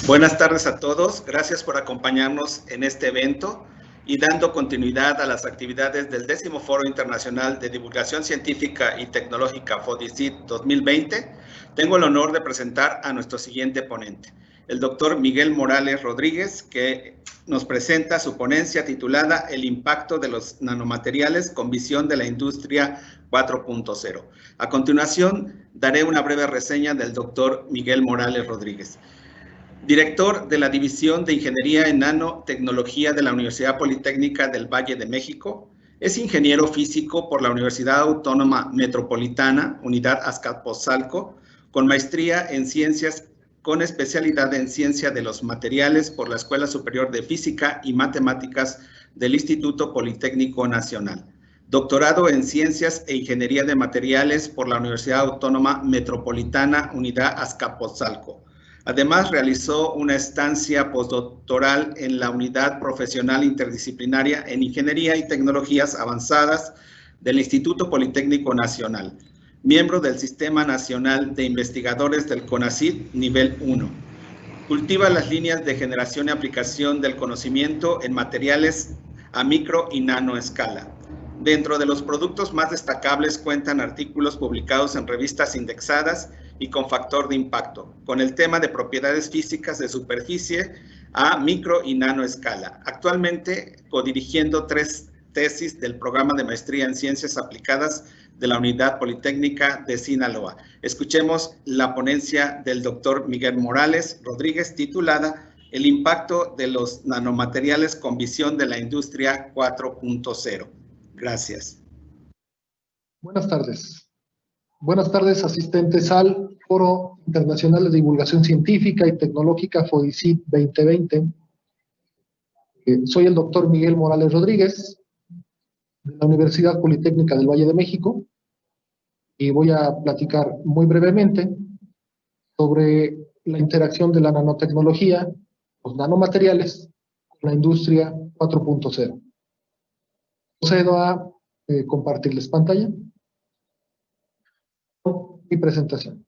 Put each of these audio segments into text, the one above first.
Buenas tardes a todos. Gracias por acompañarnos en este evento y dando continuidad a las actividades del 10º Foro Internacional de Divulgación Científica y Tecnológica FODICIT 2020. Tengo el honor de presentar a nuestro siguiente ponente, el doctor Miguel Morales Rodríguez, que nos presenta su ponencia titulada El impacto de los nanomateriales con visión de la industria 4.0. A continuación, daré una breve reseña del doctor Miguel Morales Rodríguez. Director de la División de Ingeniería en Nanotecnología de la Universidad Politécnica del Valle de México. Es ingeniero físico por la Universidad Autónoma Metropolitana, Unidad Azcapotzalco, con maestría en ciencias, con especialidad en ciencia de los materiales por la Escuela Superior de Física y Matemáticas del Instituto Politécnico Nacional. Doctorado en Ciencias e Ingeniería de Materiales por la Universidad Autónoma Metropolitana, Unidad Azcapotzalco. Además, realizó una estancia postdoctoral en la Unidad Profesional Interdisciplinaria en Ingeniería y Tecnologías Avanzadas del Instituto Politécnico Nacional, miembro del Sistema Nacional de Investigadores del CONACYT Nivel 1. Cultiva las líneas de generación y aplicación del conocimiento en materiales a micro y nano escala. Dentro de los productos más destacables cuentan artículos publicados en revistas indexadas y con factor de impacto, con el tema de propiedades físicas de superficie a micro y nano escala. Actualmente codirigiendo 3 tesis del programa de maestría en ciencias aplicadas de la Unidad Politécnica de Sinaloa. Escuchemos la ponencia del doctor Miguel Morales Rodríguez titulada El impacto de los nanomateriales con visión de la industria 4.0. Gracias. Buenas tardes. Buenas tardes, asistentes al Foro Internacional de Divulgación Científica y Tecnológica FODICIT 2020. Soy el doctor Miguel Morales Rodríguez, de la Universidad Politécnica del Valle de México, y voy a platicar muy brevemente sobre la interacción de la nanotecnología, los nanomateriales, con la industria 4.0. Procedo a compartirles pantalla. Mi presentación.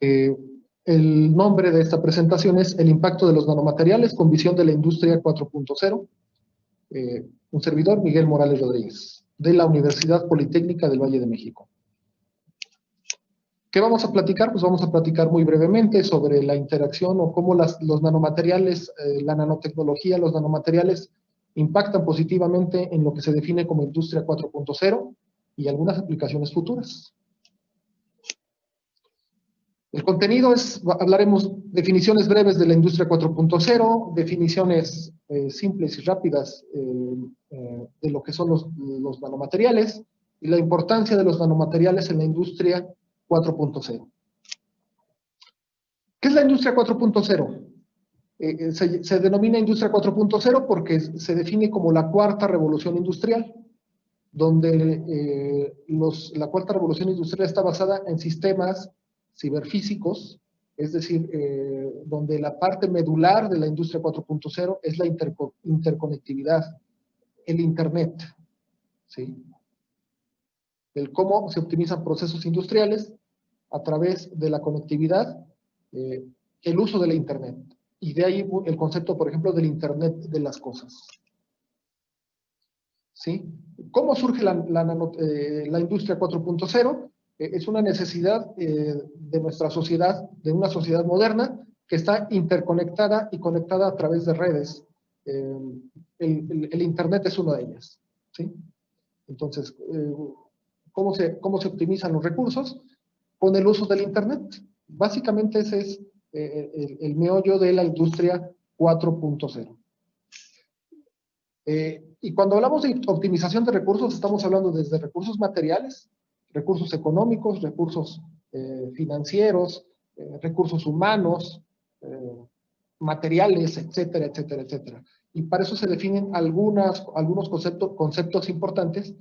El nombre de esta presentación es El impacto de los nanomateriales con visión de la industria 4.0. Un servidor, Miguel Morales Rodríguez, de la Universidad Politécnica del Valle de México. ¿Qué vamos a platicar? Pues vamos a platicar muy brevemente sobre la interacción o cómo los nanomateriales, la nanotecnología, los nanomateriales impactan positivamente en lo que se define como industria 4.0 y algunas aplicaciones futuras. El contenido es, hablaremos definiciones breves de la industria 4.0, definiciones simples y rápidas de lo que son los nanomateriales y la importancia de los nanomateriales en la industria 4.0. ¿Qué es la industria 4.0? Se denomina industria 4.0 porque se define como la cuarta revolución industrial, donde la cuarta revolución industrial está basada en sistemas ciberfísicos, es decir, donde la parte medular de la industria 4.0 es la interconectividad, el Internet, ¿sí? El cómo se optimizan procesos industriales a través de la conectividad, el uso de la Internet. Y de ahí el concepto, por ejemplo, del Internet de las cosas. ¿Sí? ¿Cómo surge la industria 4.0? Es una necesidad de nuestra sociedad, de una sociedad moderna, que está interconectada y conectada a través de redes. El Internet es una de ellas, ¿sí? Entonces, ¿cómo se optimizan los recursos? Con el uso del Internet. Básicamente ese es el meollo de la industria 4.0. Y cuando hablamos de optimización de recursos, estamos hablando desde recursos materiales, recursos económicos, recursos financieros, recursos humanos, materiales, etcétera, etcétera, etcétera. Y para eso se definen algunos conceptos importantes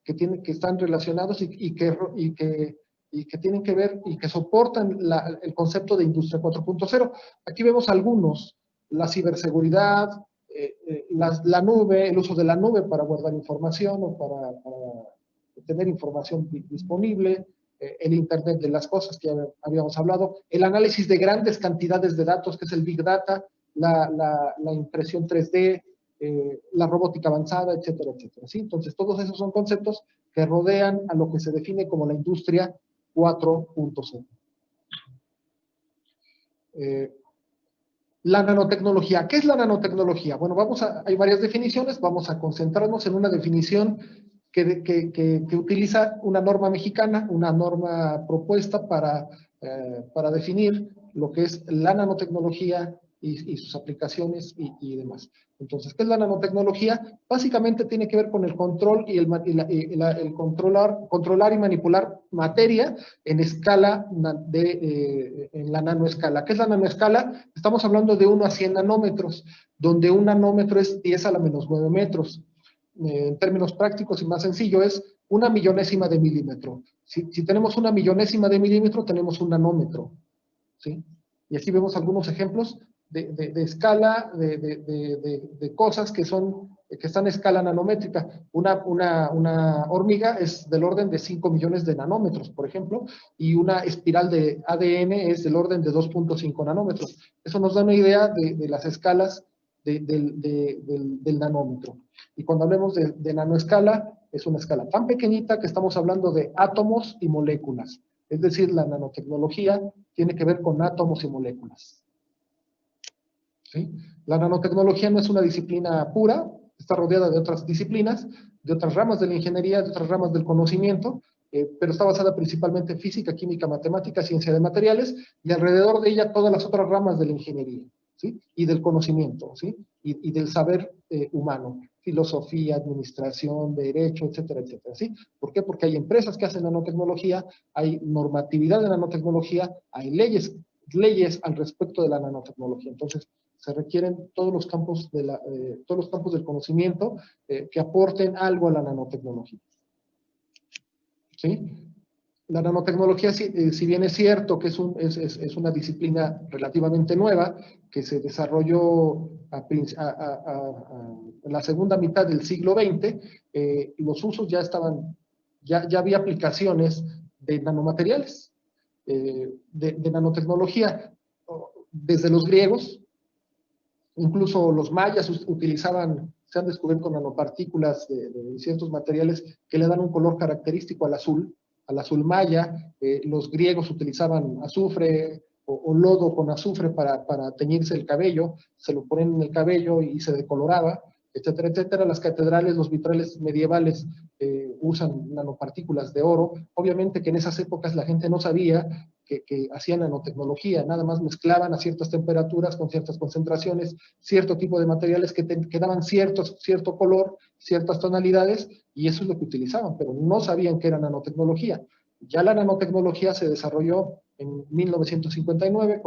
que están relacionados y que tienen que ver y que soportan el concepto de industria 4.0. Aquí vemos algunos: la ciberseguridad, la nube, el uso de la nube para guardar información o tener información disponible, el Internet de las cosas que ya habíamos hablado, el análisis de grandes cantidades de datos, que es el Big Data, la impresión 3D, la robótica avanzada, etcétera, etcétera. ¿Sí? Entonces, todos esos son conceptos que rodean a lo que se define como la industria 4.0. La nanotecnología. ¿Qué es la nanotecnología? Bueno, hay varias definiciones, vamos a concentrarnos en una definición que utiliza una norma mexicana, una norma propuesta para definir lo que es la nanotecnología y sus aplicaciones y demás. Entonces, ¿qué es la nanotecnología? Básicamente tiene que ver con el control y el controlar y manipular materia en escala en la nanoescala. ¿Qué es la nanoescala? Estamos hablando de 1 a 100 nanómetros, donde un nanómetro es 10 a la menos 9 metros. En términos prácticos y más sencillo, es 1/millonésima de milímetro. Si tenemos 1/millonésima de milímetro, tenemos un nanómetro. ¿Sí? Y aquí vemos algunos ejemplos de escala, de cosas que están a escala nanométrica. Una hormiga es del orden de 5 millones de nanómetros, por ejemplo, y una espiral de ADN es del orden de 2.5 nanómetros. Eso nos da una idea de las escalas del nanómetro. Y cuando hablemos de nanoescala, es una escala tan pequeñita que estamos hablando de átomos y moléculas. Es decir, la nanotecnología tiene que ver con átomos y moléculas. ¿Sí? La nanotecnología no es una disciplina pura, está rodeada de otras disciplinas, de otras ramas de la ingeniería, de otras ramas del conocimiento, pero está basada principalmente en física, química, matemática, ciencia de materiales, y alrededor de ella todas las otras ramas de la ingeniería, ¿sí? Y del conocimiento, ¿sí? Y del saber humano, filosofía, administración, derecho, etcétera, etcétera, ¿sí? ¿Por qué? Porque hay empresas que hacen nanotecnología, hay normatividad de nanotecnología, hay leyes al respecto de la nanotecnología. Entonces, se requieren todos los campos del conocimiento que aporten algo a la nanotecnología. ¿Sí? La nanotecnología, si bien es cierto que es una disciplina relativamente nueva, que se desarrolló en la segunda mitad del siglo XX, los usos ya había aplicaciones de nanomateriales, de nanotecnología, desde los griegos. Incluso los mayas se han descubierto nanopartículas de ciertos materiales que le dan un color característico al azul maya. Los griegos utilizaban azufre o lodo con azufre para teñirse el cabello, se lo ponen en el cabello y se decoloraba, etcétera, etcétera. Las catedrales, los vitrales medievales usan nanopartículas de oro. Obviamente que en esas épocas la gente no sabía que hacían nanotecnología, nada más mezclaban a ciertas temperaturas, con ciertas concentraciones, cierto tipo de materiales que daban cierto color, ciertas tonalidades, y eso es lo que utilizaban, pero no sabían que era nanotecnología. Ya la nanotecnología se desarrolló en 1959,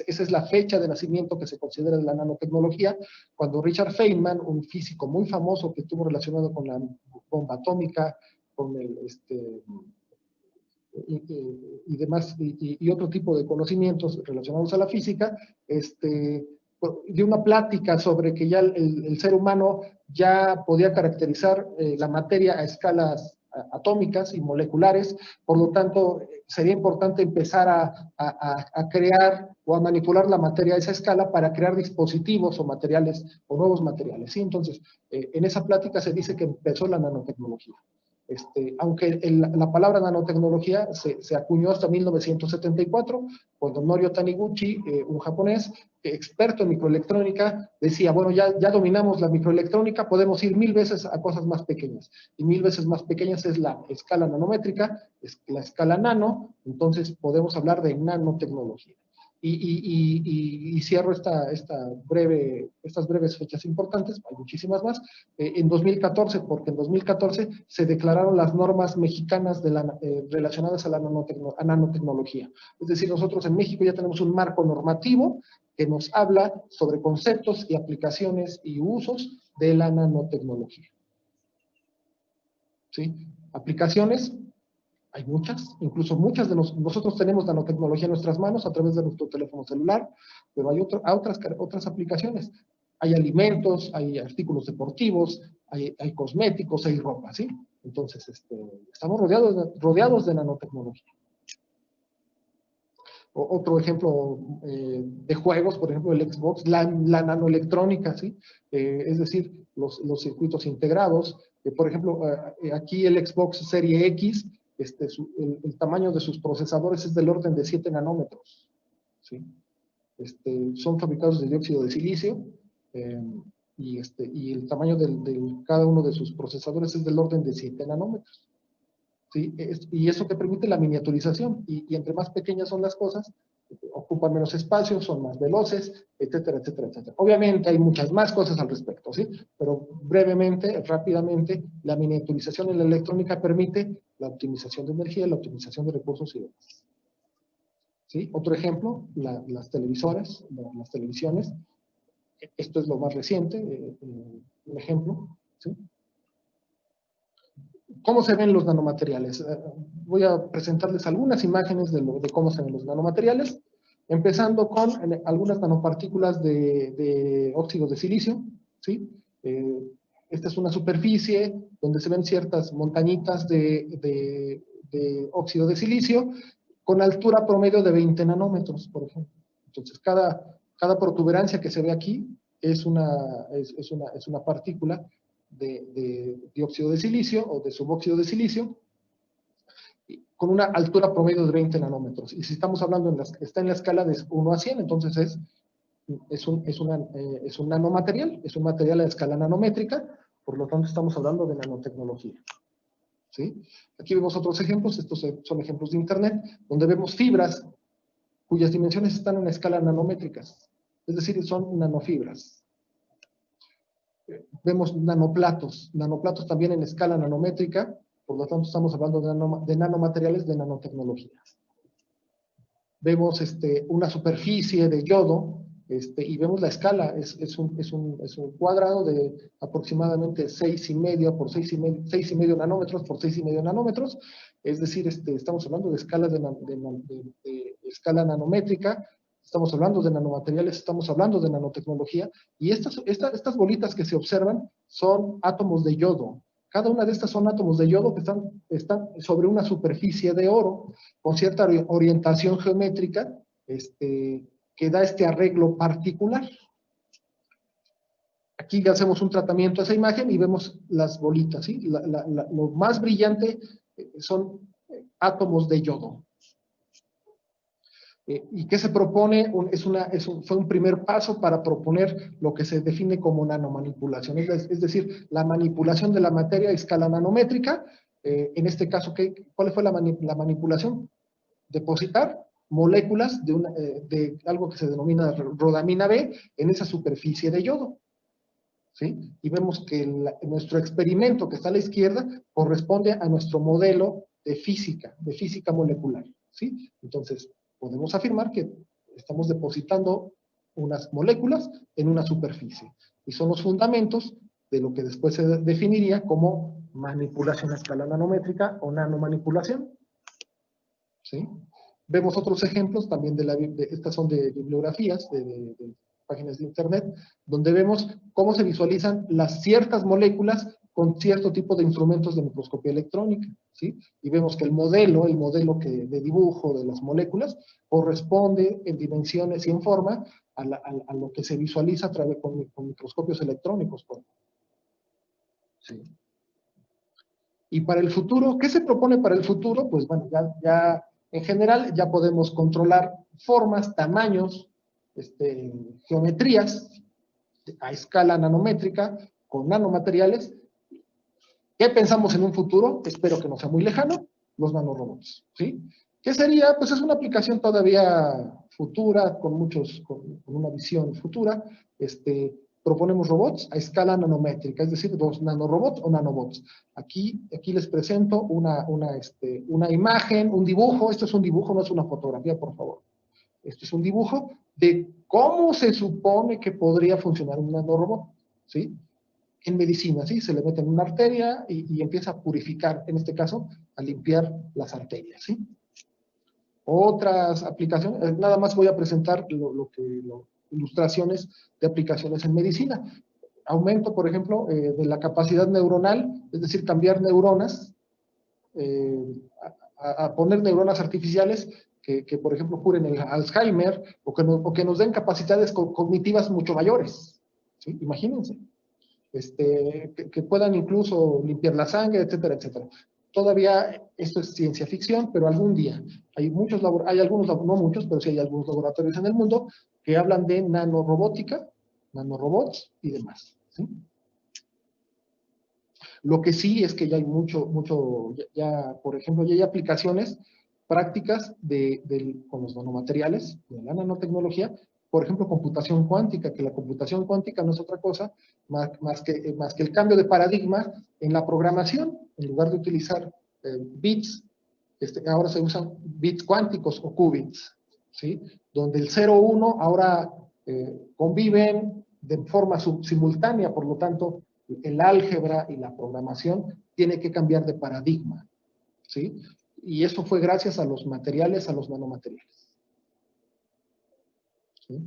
esa es la fecha de nacimiento que se considera de la nanotecnología, cuando Richard Feynman, un físico muy famoso que estuvo relacionado con la bomba atómica, con y demás, y otro tipo de conocimientos relacionados a la física, dio una plática sobre que ya el ser humano ya podía caracterizar la materia a escalas atómicas y moleculares, por lo tanto sería importante empezar a crear o a manipular la materia a esa escala para crear dispositivos o materiales o nuevos materiales. ¿Sí? Entonces, en esa plática se dice que empezó la nanotecnología. Aunque la palabra nanotecnología se acuñó hasta 1974, cuando Norio Taniguchi, un japonés, experto en microelectrónica, decía, bueno, ya dominamos la microelectrónica, podemos ir 1000 veces a cosas más pequeñas. Y 1000 veces más pequeñas es la escala nanométrica, es la escala nano, entonces podemos hablar de nanotecnología. Y cierro estas breves fechas importantes, hay muchísimas más, en 2014, porque en 2014 se declararon las normas mexicanas relacionadas a la nanotecnología. Es decir, nosotros en México ya tenemos un marco normativo que nos habla sobre conceptos y aplicaciones y usos de la nanotecnología. ¿Sí? Aplicaciones, hay muchas, incluso muchas de nosotros tenemos nanotecnología en nuestras manos a través de nuestro teléfono celular, pero hay otras aplicaciones. Hay alimentos, hay artículos deportivos, hay cosméticos, hay ropa, ¿sí? Entonces, estamos rodeados de nanotecnología. Otro ejemplo de juegos, por ejemplo, el Xbox, la nanoelectrónica, ¿sí? Es decir, los circuitos integrados. Por ejemplo, aquí el Xbox Serie X, el tamaño de sus procesadores es del orden de 7 nanómetros, ¿sí? Son fabricados de dióxido de silicio, y el tamaño de cada uno de sus procesadores es del orden de 7 nanómetros. ¿Sí? Y eso te permite la miniaturización, y entre más pequeñas son las cosas, ocupan menos espacio, son más veloces, etcétera, etcétera, etcétera. Obviamente hay muchas más cosas al respecto, ¿sí? Pero brevemente, rápidamente, la miniaturización en la electrónica permite la optimización de energía, la optimización de recursos y demás. ¿Sí? Otro ejemplo, las televisiones. Esto es lo más reciente, un ejemplo, ¿sí? ¿Cómo se ven los nanomateriales? Voy a presentarles algunas imágenes de cómo se ven los nanomateriales, empezando con algunas nanopartículas de óxido de silicio, ¿sí? Esta es una superficie donde se ven ciertas montañitas de óxido de silicio con altura promedio de 20 nanómetros, por ejemplo. Entonces, cada protuberancia que se ve aquí es una partícula de dióxido de silicio o de subóxido de silicio con una altura promedio de 20 nanómetros. Y si estamos hablando, está en la escala de 1 a 100, entonces es un nanomaterial, es un material a escala nanométrica, por lo tanto estamos hablando de nanotecnología. ¿Sí? Aquí vemos otros ejemplos, estos son ejemplos de internet, donde vemos fibras cuyas dimensiones están en escala nanométricas, es decir, son nanofibras. Vemos nanoplatos también en escala nanométrica, por lo tanto estamos hablando de nanomateriales de nanotecnología. Vemos una superficie de yodo, y vemos la escala, es un cuadrado de aproximadamente 6,5 por 6,5 nanómetros por 6,5 nanómetros, es decir, estamos hablando de escala de escala nanométrica. Estamos hablando de nanomateriales, estamos hablando de nanotecnología, y estas bolitas que se observan son átomos de yodo. Cada una de estas son átomos de yodo que están sobre una superficie de oro, con cierta orientación geométrica, que da este arreglo particular. Aquí hacemos un tratamiento a esa imagen y vemos las bolitas, ¿sí? Lo más brillante son átomos de yodo. ¿Y qué se propone? Fue un primer paso para proponer lo que se define como nanomanipulación, es decir, la manipulación de la materia a escala nanométrica. En este caso, ¿cuál fue la manipulación? Depositar moléculas de algo que se denomina rodamina B en esa superficie de yodo. ¿Sí? Y vemos que nuestro experimento que está a la izquierda corresponde a nuestro modelo de física molecular. ¿Sí? Entonces, podemos afirmar que estamos depositando unas moléculas en una superficie. Y son los fundamentos de lo que después se definiría como manipulación a escala nanométrica o nanomanipulación. ¿Sí? Vemos otros ejemplos también estas son de bibliografías, de páginas de internet, donde vemos cómo se visualizan ciertas moléculas con cierto tipo de instrumentos de microscopía electrónica, ¿sí? Y vemos que el modelo de dibujo de las moléculas corresponde en dimensiones y en forma a lo que se visualiza a través con microscopios electrónicos. ¿Sí? Y para el futuro, ¿qué se propone para el futuro? Pues bueno, ya en general ya podemos controlar formas, tamaños, geometrías a escala nanométrica con nanomateriales. ¿Qué pensamos en un futuro? Espero que no sea muy lejano, los nanorobots, ¿sí? ¿Qué sería? Pues es una aplicación todavía futura, con una visión futura. Proponemos robots a escala nanométrica, es decir, los nanorobots o nanobots. Aquí les presento una imagen, un dibujo. Esto es un dibujo, no es una fotografía, por favor. Este es un dibujo de cómo se supone que podría funcionar un nanorobot, ¿sí? En medicina, ¿sí? Se le mete en una arteria y empieza a purificar, en este caso, a limpiar las arterias, ¿sí? Otras aplicaciones, nada más voy a presentar ilustraciones de aplicaciones en medicina. aumento, por ejemplo, de la capacidad neuronal, es decir, cambiar neuronas, a poner neuronas artificiales que, por ejemplo, curen el Alzheimer o que nos den capacidades cognitivas mucho mayores. ¿Sí? Imagínense. Que puedan incluso limpiar la sangre, etcétera, etcétera. Todavía esto es ciencia ficción, pero algún día hay algunos, no muchos, pero sí hay algunos laboratorios en el mundo que hablan de nanorobótica, nanorobots y demás. ¿Sí? Lo que sí es que ya hay por ejemplo, ya hay aplicaciones prácticas con los nanomateriales, de la nanotecnología, por ejemplo, computación cuántica, que la computación cuántica no es otra cosa más que el cambio de paradigma en la programación. En lugar de utilizar bits, ahora se usan bits cuánticos o qubits, ¿sí? Donde el 0, 1 ahora conviven de forma simultánea, por lo tanto, el álgebra y la programación tiene que cambiar de paradigma, ¿sí? Y eso fue gracias a los materiales, a los nanomateriales. ¿Sí?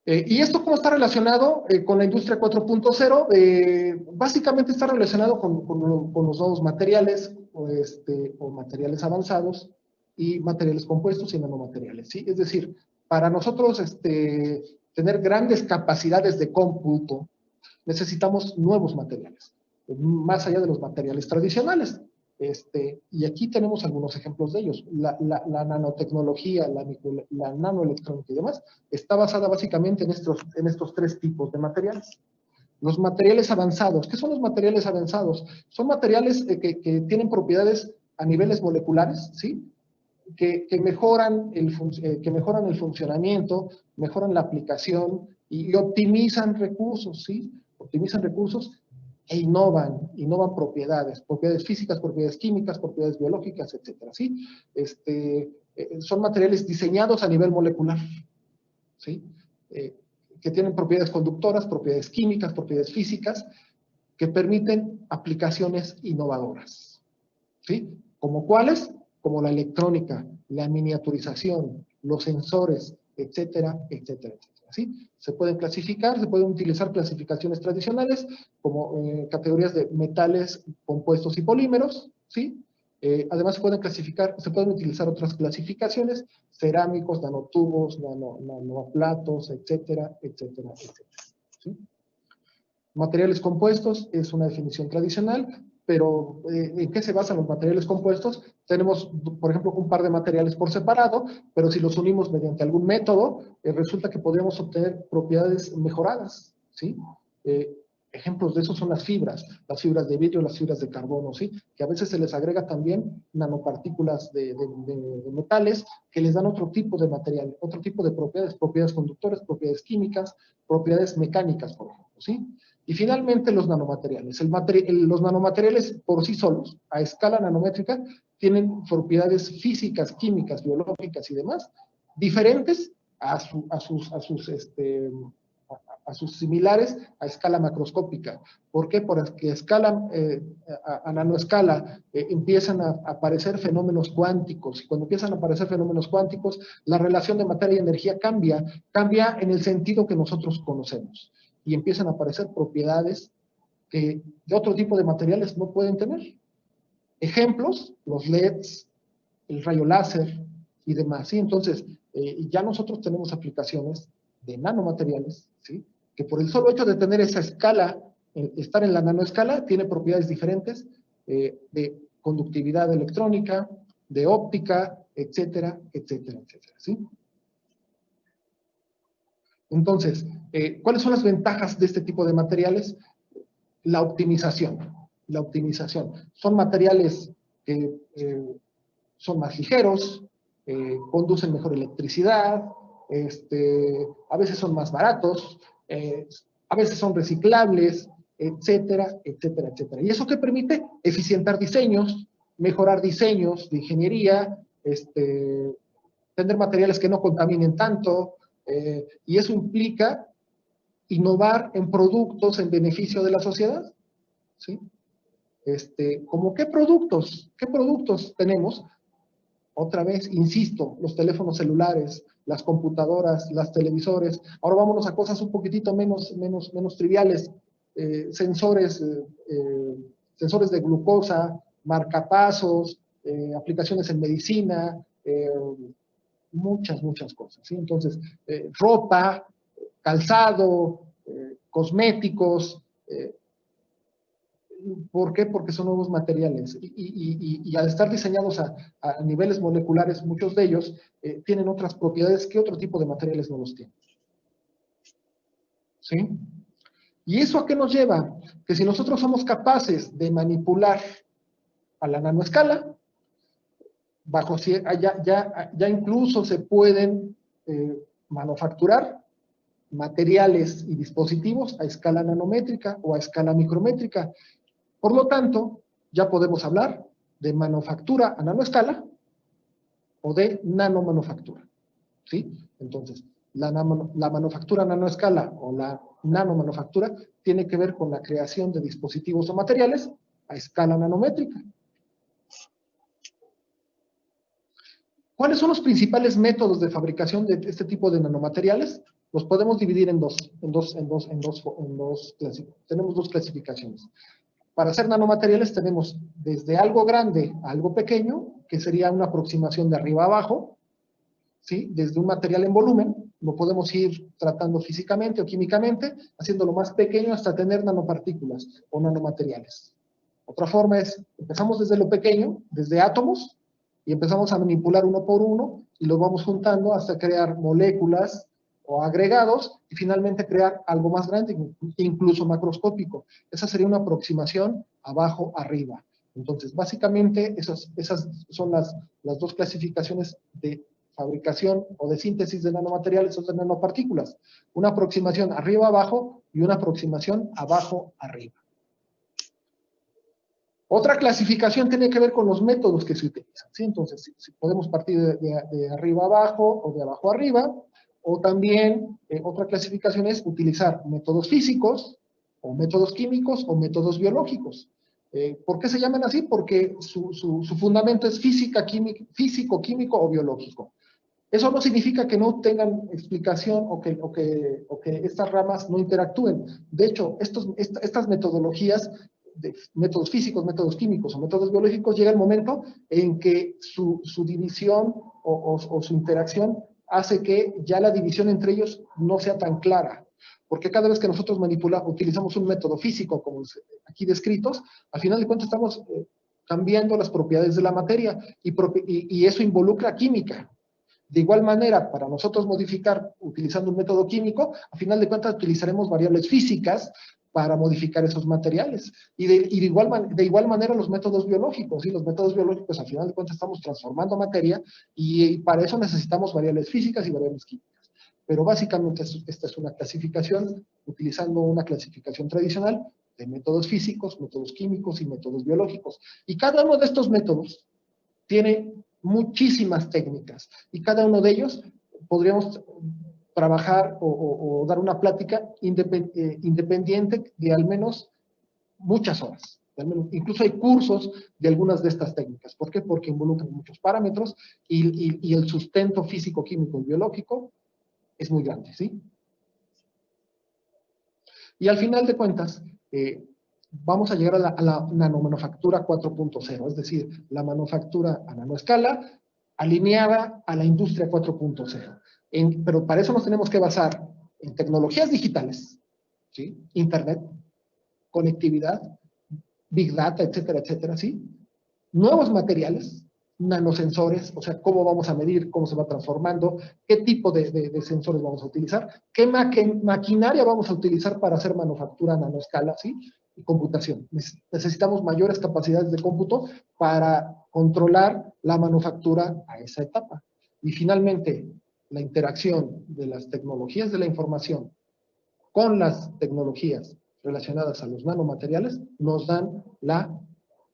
¿Y esto cómo está relacionado con la industria 4.0? Básicamente está relacionado con los nuevos materiales o materiales avanzados y materiales compuestos y nanomateriales, ¿sí? Es decir, para nosotros tener grandes capacidades de cómputo, necesitamos nuevos materiales, más allá de los materiales tradicionales. Y aquí tenemos algunos ejemplos de ellos. La nanotecnología, la nanoelectrónica y demás, está basada básicamente en estos tres tipos de materiales. Los materiales avanzados. ¿Qué son los materiales avanzados? Son materiales que tienen propiedades a niveles moleculares, ¿sí? Que mejoran el funcionamiento, mejoran la aplicación y optimizan recursos, ¿sí? Optimizan recursos e innovan propiedades físicas, propiedades químicas, propiedades biológicas, etcétera, ¿sí? Son materiales diseñados a nivel molecular, ¿sí? Que tienen propiedades conductoras, propiedades químicas, propiedades físicas, que permiten aplicaciones innovadoras, ¿sí? ¿Como cuáles? Como la electrónica, la miniaturización, los sensores, etcétera, etcétera, etcétera. ¿Sí? Se pueden clasificar, se pueden utilizar clasificaciones tradicionales como categorías de metales, compuestos y polímeros, ¿sí? Además se pueden utilizar otras clasificaciones, cerámicos, nanotubos, nanoplatos, etcétera, etcétera, etcétera. ¿Sí? Materiales compuestos es una definición tradicional, pero ¿en qué se basan los materiales compuestos? Tenemos, por ejemplo, un par de materiales por separado, pero si los unimos mediante algún método, resulta que podríamos obtener propiedades mejoradas, ¿sí? Ejemplos de eso son las fibras de vidrio, las fibras de carbono, ¿sí? Que a veces se les agrega también nanopartículas de metales que les dan otro tipo de material, otro tipo de propiedades conductoras, propiedades químicas, propiedades mecánicas, por ejemplo, ¿sí? Y finalmente los nanomateriales. Los nanomateriales por sí solos, a escala nanométrica, tienen propiedades físicas, químicas, biológicas y demás, diferentes a sus similares a escala macroscópica. ¿Por qué? Porque a nanoescala empiezan a aparecer fenómenos cuánticos. Y cuando empiezan a aparecer fenómenos cuánticos, la relación de materia y energía cambia en el sentido que nosotros conocemos. Y empiezan a aparecer propiedades que de otro tipo de materiales no pueden tener. Ejemplos, los LEDs, el rayo láser y demás. ¿Sí? Entonces, ya nosotros tenemos aplicaciones de nanomateriales, ¿sí? Que por el solo hecho de tener esa escala, estar en la nanoescala, tiene propiedades diferentes de conductividad electrónica, de óptica, etcétera, etcétera, etcétera. ¿Sí? Entonces, ¿cuáles son las ventajas de este tipo de materiales? La optimización. La optimización. Son materiales que son más ligeros, conducen mejor electricidad, a veces son más baratos, a veces son reciclables, etcétera, etcétera, etcétera. ¿Y eso qué permite? Eficientar diseños, mejorar diseños de ingeniería, tener materiales que no contaminen tanto, y eso implica innovar en productos en beneficio de la sociedad, ¿sí? ¿Cómo qué productos tenemos? Otra vez, insisto, los teléfonos celulares, las computadoras, las televisores. Ahora vámonos a cosas un poquitito menos triviales. Sensores de glucosa, marcapasos, aplicaciones en medicina, muchas cosas, ¿sí? Entonces, ropa, calzado, cosméticos. ¿Por qué? Porque son nuevos materiales y al estar diseñados a niveles moleculares, muchos de ellos tienen otras propiedades que otro tipo de materiales no los tienen. ¿Sí? ¿Y eso a qué nos lleva? Que si nosotros somos capaces de manipular a la nanoescala, ya incluso se pueden manufacturar materiales y dispositivos a escala nanométrica o a escala micrométrica. Por lo tanto, ya podemos hablar de manufactura a nanoescala o de nanomanufactura, ¿sí? Entonces, la manufactura a nanoescala o la nanomanufactura tiene que ver con la creación de dispositivos o materiales a escala nanométrica. ¿Cuáles son los principales métodos de fabricación de este tipo de nanomateriales? Los podemos dividir tenemos dos clasificaciones. Para hacer nanomateriales tenemos desde algo grande a algo pequeño, que sería una aproximación de arriba a abajo, ¿sí? Desde un material en volumen, lo podemos ir tratando físicamente o químicamente, haciéndolo más pequeño hasta tener nanopartículas o nanomateriales. Otra forma es, empezamos desde lo pequeño, desde átomos, y empezamos a manipular uno por uno, y los vamos juntando hasta crear moléculas o agregados, y finalmente crear algo más grande, incluso macroscópico. Esa sería una aproximación abajo-arriba. Entonces, básicamente, esas son las dos clasificaciones de fabricación o de síntesis de nanomateriales o de nanopartículas. Una aproximación arriba-abajo y una aproximación abajo-arriba. Otra clasificación tiene que ver con los métodos que se utilizan, ¿sí? Entonces, si podemos partir de arriba abajo o de abajo arriba, o también otra clasificación es utilizar métodos físicos, o métodos químicos, o métodos biológicos. ¿Por qué se llaman así? Porque su fundamento es físico, químico o biológico. Eso no significa que no tengan explicación o que estas ramas no interactúen. De hecho, estas metodologías, de métodos físicos, métodos químicos o métodos biológicos, llega el momento en que su división o su interacción hace que ya la división entre ellos no sea tan clara. Porque cada vez que nosotros utilizamos un método físico, como aquí descritos, al final de cuentas estamos cambiando las propiedades de la materia y eso involucra química. De igual manera, para nosotros modificar utilizando un método químico, a final de cuentas utilizaremos variables físicas para modificar esos materiales. Y de igual manera los métodos biológicos. ¿Sí? Los métodos biológicos, al final de cuentas, estamos transformando materia y para eso necesitamos variables físicas y variables químicas. Pero básicamente esta es una clasificación, utilizando una clasificación tradicional de métodos físicos, métodos químicos y métodos biológicos. Y cada uno de estos métodos tiene muchísimas técnicas y cada uno de ellos podríamos trabajar o dar una plática independiente de al menos muchas horas. Incluso hay cursos de algunas de estas técnicas. ¿Por qué? Porque involucran muchos parámetros y el sustento físico, químico y biológico es muy grande, ¿sí? Y al final de cuentas, vamos a llegar a la nanomanufactura 4.0, es decir, la manufactura a nanoescala alineada a la industria 4.0. Pero para eso nos tenemos que basar en tecnologías digitales, ¿sí? Internet, conectividad, Big Data, etcétera, etcétera, ¿sí? Nuevos materiales, nanosensores, o sea, cómo vamos a medir, cómo se va transformando, qué tipo de sensores vamos a utilizar, qué maquinaria vamos a utilizar para hacer manufactura a nanoescala, ¿sí? Y computación. Necesitamos mayores capacidades de cómputo para controlar la manufactura a esa etapa. Y finalmente, la interacción de las tecnologías de la información con las tecnologías relacionadas a los nanomateriales nos dan la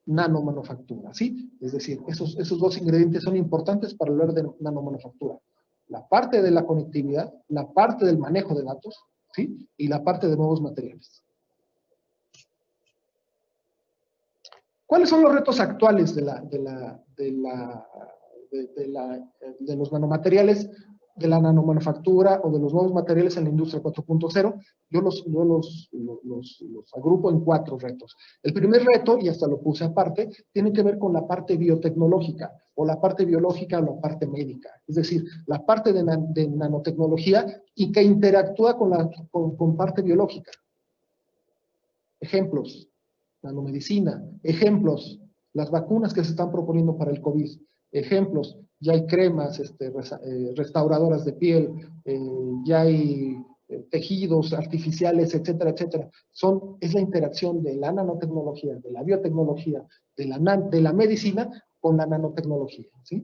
nanomanufactura, ¿sí? Es decir, esos dos ingredientes son importantes para hablar de nanomanufactura. La parte de la conectividad, la parte del manejo de datos, ¿sí? Y la parte de nuevos materiales. ¿Cuáles son los retos actuales de los nanomateriales? de la nanomanufactura o de los nuevos materiales en la industria 4.0, yo los agrupo en 4 retos. El primer reto, y hasta lo puse aparte, tiene que ver con la parte biotecnológica, o la parte biológica o la parte médica. Es decir, la parte de nanotecnología y que interactúa con parte biológica. Ejemplos, nanomedicina. Ejemplos, las vacunas que se están proponiendo para el COVID. Ejemplos, ya hay cremas restauradoras de piel, ya hay tejidos artificiales, etcétera, etcétera. Es la interacción de la nanotecnología, de la biotecnología, de la medicina con la nanotecnología, ¿sí?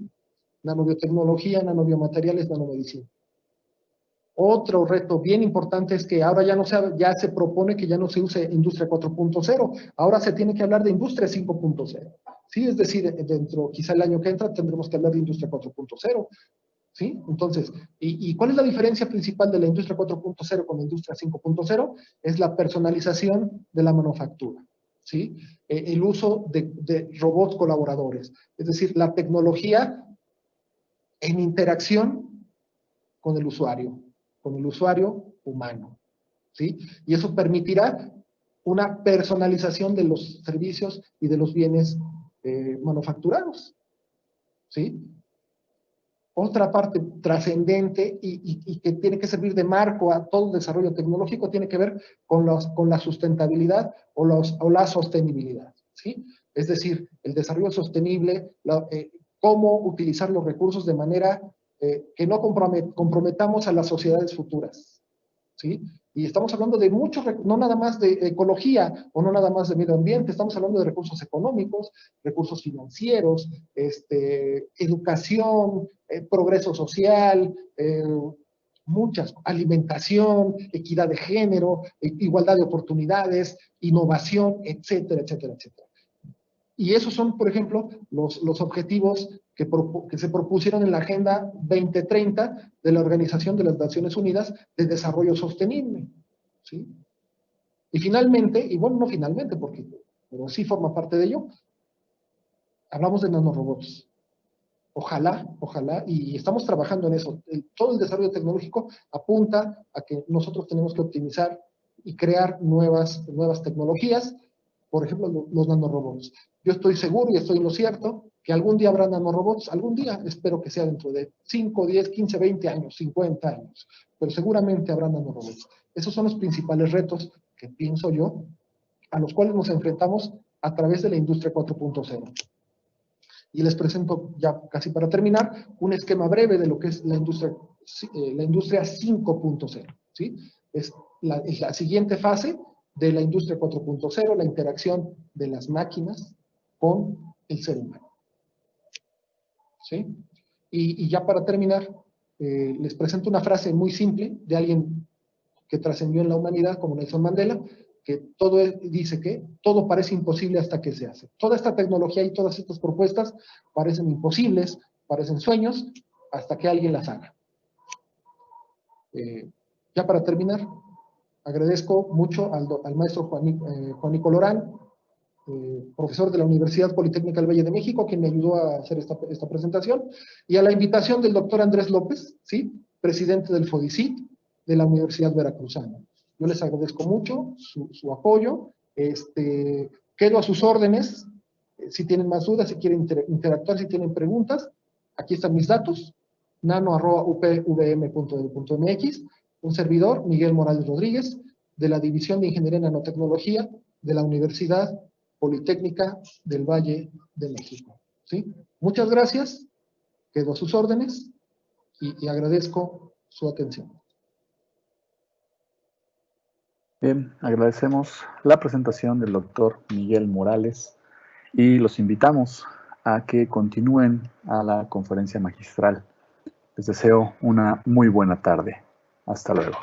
Nanobiotecnología, nanobiomateriales, nanomedicina. Otro reto bien importante es que ahora ya se propone que ya no se use industria 4.0, ahora se tiene que hablar de industria 5.0. ¿Sí? Es decir, quizá el año que entra tendremos que hablar de industria 4.0. ¿Sí? Entonces, ¿y cuál es la diferencia principal de la industria 4.0 con la industria 5.0? Es la personalización de la manufactura. ¿Sí? El uso de robots colaboradores. Es decir, la tecnología en interacción con el usuario humano, ¿sí? Y eso permitirá una personalización de los servicios y de los bienes manufacturados, ¿sí? Otra parte trascendente y que tiene que servir de marco a todo el desarrollo tecnológico tiene que ver con la sustentabilidad o la sostenibilidad, ¿sí? Es decir, el desarrollo sostenible, cómo utilizar los recursos de manera que no comprometamos a las sociedades futuras, ¿sí? Y estamos hablando de muchos, no nada más de ecología o no nada más de medio ambiente, estamos hablando de recursos económicos, recursos financieros, educación, progreso social, alimentación, equidad de género, igualdad de oportunidades, innovación, etcétera, etcétera, etcétera. Y esos son, por ejemplo, los objetivos que se propusieron en la Agenda 2030 de la Organización de las Naciones Unidas de Desarrollo Sostenible, ¿sí? Y finalmente, y bueno, no finalmente, pero sí forma parte de ello, hablamos de nanorobots. Ojalá, y estamos trabajando en eso. Todo el desarrollo tecnológico apunta a que nosotros tenemos que optimizar y crear nuevas tecnologías, por ejemplo, los nanorobots. Yo estoy seguro y estoy en lo cierto que algún día habrá nanorobots, algún día, espero que sea dentro de 5, 10, 15, 20 años, 50 años, pero seguramente habrá nanorobots. Esos son los principales retos que pienso yo, a los cuales nos enfrentamos a través de la industria 4.0. Y les presento, ya casi para terminar, un esquema breve de lo que es la industria 5.0, ¿sí? Es la siguiente fase de la industria 4.0, la interacción de las máquinas con el ser humano, ¿sí? Y ya para terminar, les presento una frase muy simple de alguien que trascendió en la humanidad, como Nelson Mandela, que dice que todo parece imposible hasta que se hace. Toda esta tecnología y todas estas propuestas parecen imposibles, parecen sueños, hasta que alguien las haga. Ya para terminar, agradezco mucho al maestro Juan Nicolás Lorán, profesor de la Universidad Politécnica del Valle de México, quien me ayudó a hacer esta presentación, y a la invitación del doctor Andrés López, ¿sí? Presidente del FODICIT de la Universidad Veracruzana. Yo les agradezco mucho su apoyo, quedo a sus órdenes, si tienen más dudas, si quieren interactuar, si tienen preguntas, aquí están mis datos, nano@upvm.edu.mx, un servidor, Miguel Morales Rodríguez, de la División de Ingeniería en Nanotecnología de la Universidad Politécnica del Valle de México, ¿sí? Muchas gracias, quedo a sus órdenes y agradezco su atención. Bien, agradecemos la presentación del doctor Miguel Morales y los invitamos a que continúen a la conferencia magistral. Les deseo una muy buena tarde. Hasta luego.